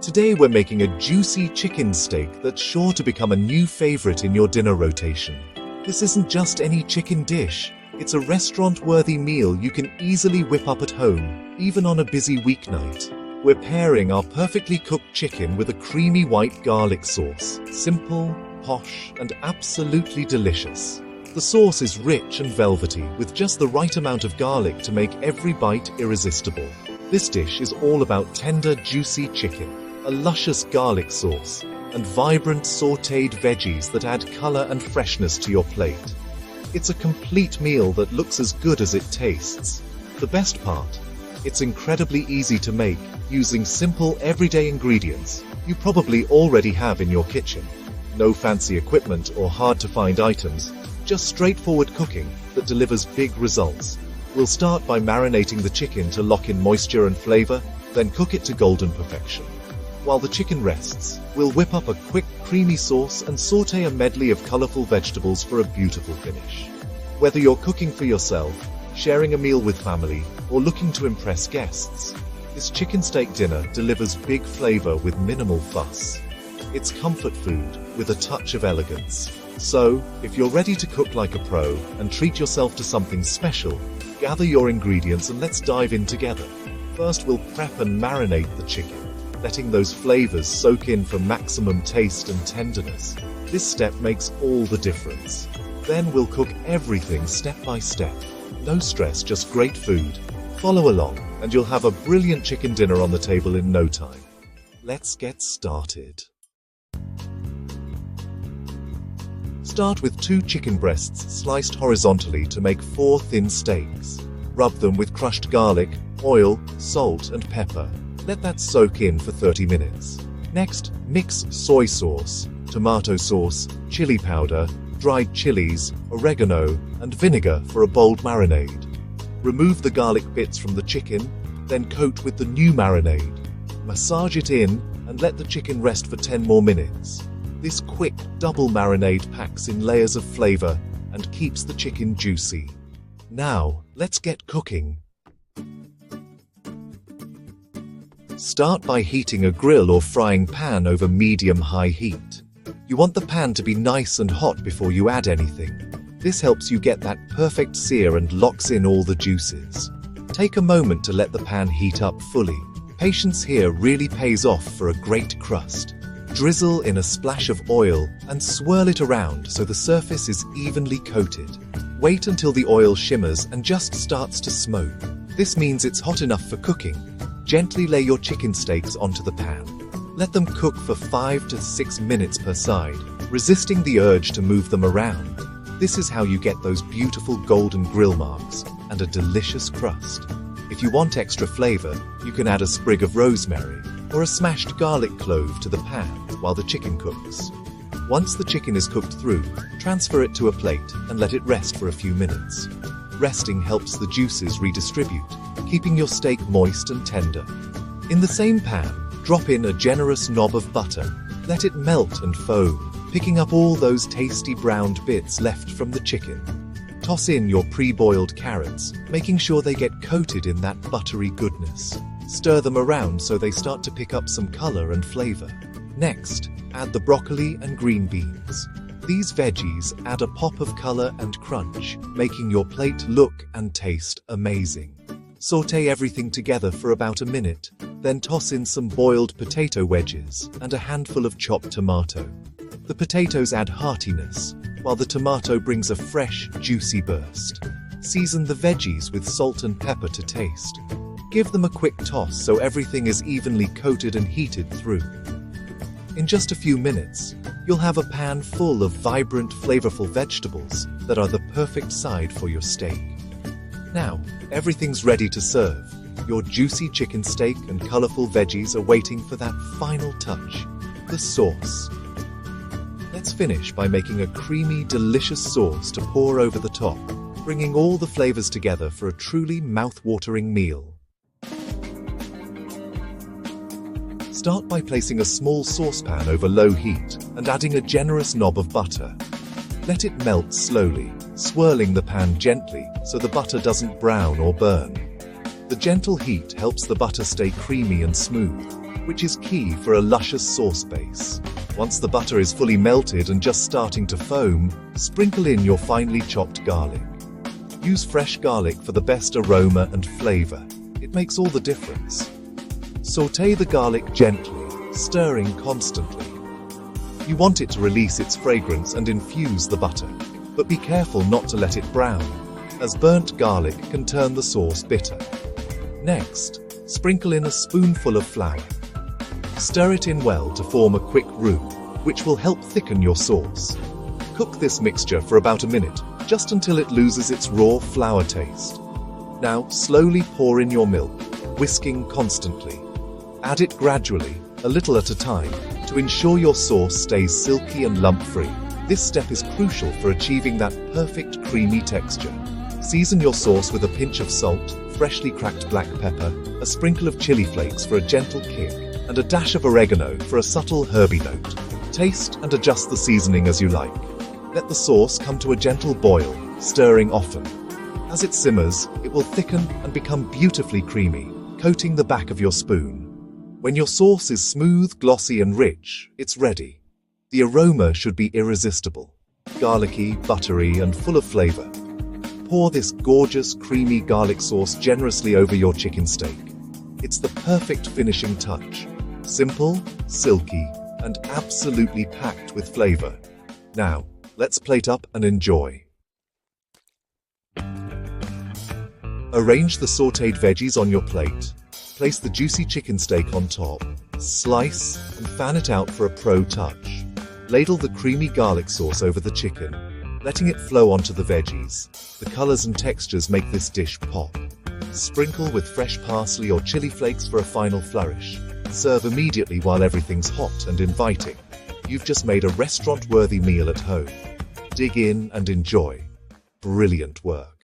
Today we're making a juicy chicken steak that's sure to become a new favorite in your dinner rotation. This isn't just any chicken dish. It's a restaurant-worthy meal you can easily whip up at home, even on a busy weeknight. We're pairing our perfectly cooked chicken with a creamy white garlic sauce. Simple, posh, and absolutely delicious. The sauce is rich and velvety, with just the right amount of garlic to make every bite irresistible. This dish is all about tender, juicy chicken, a luscious garlic sauce, and vibrant sautéed veggies that add color and freshness to your plate. It's a complete meal that looks as good as it tastes. The best part? It's incredibly easy to make, using simple, everyday ingredients you probably already have in your kitchen. No fancy equipment or hard-to-find items, just straightforward cooking that delivers big results. We'll start by marinating the chicken to lock in moisture and flavor, then cook it to golden perfection. While the chicken rests, we'll whip up a quick, creamy sauce and sauté a medley of colorful vegetables for a beautiful finish. Whether you're cooking for yourself, sharing a meal with family, or looking to impress guests, this chicken steak dinner delivers big flavor with minimal fuss. It's comfort food with a touch of elegance. So, if you're ready to cook like a pro and treat yourself to something special, gather your ingredients and let's dive in together. First, we'll prep and marinate the chicken, letting those flavors soak in for maximum taste and tenderness. This step makes all the difference. Then we'll cook everything step by step. No stress, just great food. Follow along, and you'll have a brilliant chicken dinner on the table in no time. Let's get started. Start with 2 chicken breasts sliced horizontally to make 4 thin steaks. Rub them with crushed garlic, oil, salt, and pepper. Let that soak in for 30 minutes. Next, mix soy sauce, tomato sauce, chili powder, dried chilies, oregano, and vinegar for a bold marinade. Remove the garlic bits from the chicken, then coat with the new marinade. Massage it in and let the chicken rest for 10 more minutes. This quick double marinade packs in layers of flavor and keeps the chicken juicy. Now, let's get cooking. Start by heating a grill or frying pan over medium-high heat. You want the pan to be nice and hot before you add anything. This helps you get that perfect sear and locks in all the juices. Take a moment to let the pan heat up fully. Patience here really pays off for a great crust. Drizzle in a splash of oil and swirl it around so the surface is evenly coated. Wait until the oil shimmers and just starts to smoke. This means it's hot enough for cooking. Gently lay your chicken steaks onto the pan. Let them cook for 5 to 6 minutes per side, resisting the urge to move them around. This is how you get those beautiful golden grill marks and a delicious crust. If you want extra flavor, you can add a sprig of rosemary or a smashed garlic clove to the pan while the chicken cooks. Once the chicken is cooked through, transfer it to a plate and let it rest for a few minutes. Resting helps the juices redistribute, keeping your steak moist and tender. In the same pan, drop in a generous knob of butter. Let it melt and foam, picking up all those tasty browned bits left from the chicken. Toss in your pre-boiled carrots, making sure they get coated in that buttery goodness. Stir them around so they start to pick up some color and flavor. Next, add the broccoli and green beans. These veggies add a pop of color and crunch, making your plate look and taste amazing. Sauté everything together for about a minute, then toss in some boiled potato wedges and a handful of chopped tomato. The potatoes add heartiness, while the tomato brings a fresh, juicy burst. Season the veggies with salt and pepper to taste. Give them a quick toss so everything is evenly coated and heated through. In just a few minutes, you'll have a pan full of vibrant, flavorful vegetables that are the perfect side for your steak. Now, everything's ready to serve. Your juicy chicken steak and colorful veggies are waiting for that final touch, the sauce. Let's finish by making a creamy, delicious sauce to pour over the top, bringing all the flavors together for a truly mouth-watering meal. Start by placing a small saucepan over low heat and adding a generous knob of butter. Let it melt slowly, swirling the pan gently so the butter doesn't brown or burn. The The gentle heat helps the butter stay creamy and smooth, which is key for a luscious sauce base. Once the butter is fully melted and just starting to foam, sprinkle in your finely chopped garlic. Use fresh garlic for the best aroma and flavor. It makes all the difference. Sauté the garlic gently, stirring constantly. You want it to release its fragrance and infuse the butter, but be careful not to let it brown, as burnt garlic can turn the sauce bitter. Next, sprinkle in a spoonful of flour. Stir it in well to form a quick roux, which will help thicken your sauce. Cook this mixture for about a minute, just until it loses its raw flour taste. Now, slowly pour in your milk, whisking constantly. Add it gradually, a little at a time, to ensure your sauce stays silky and lump-free. This step is crucial for achieving that perfect creamy texture. Season your sauce with a pinch of salt, freshly cracked black pepper, a sprinkle of chili flakes for a gentle kick, and a dash of oregano for a subtle herby note. Taste and adjust the seasoning as you like. Let the sauce come to a gentle boil, stirring often. As it simmers, it will thicken and become beautifully creamy, coating the back of your spoon. When your sauce is smooth, glossy, and rich, it's ready. The aroma should be irresistible, garlicky, buttery, and full of flavor. Pour this gorgeous, creamy garlic sauce generously over your chicken steak. It's the perfect finishing touch. Simple, silky, and absolutely packed with flavor. Now, let's plate up and enjoy. Arrange the sautéed veggies on your plate. Place the juicy chicken steak on top. Slice and fan it out for a pro touch. Ladle the creamy garlic sauce over the chicken, letting it flow onto the veggies. The colors and textures make this dish pop. Sprinkle with fresh parsley or chili flakes for a final flourish. Serve immediately while everything's hot and inviting. You've just made a restaurant-worthy meal at home. Dig in and enjoy. Brilliant work.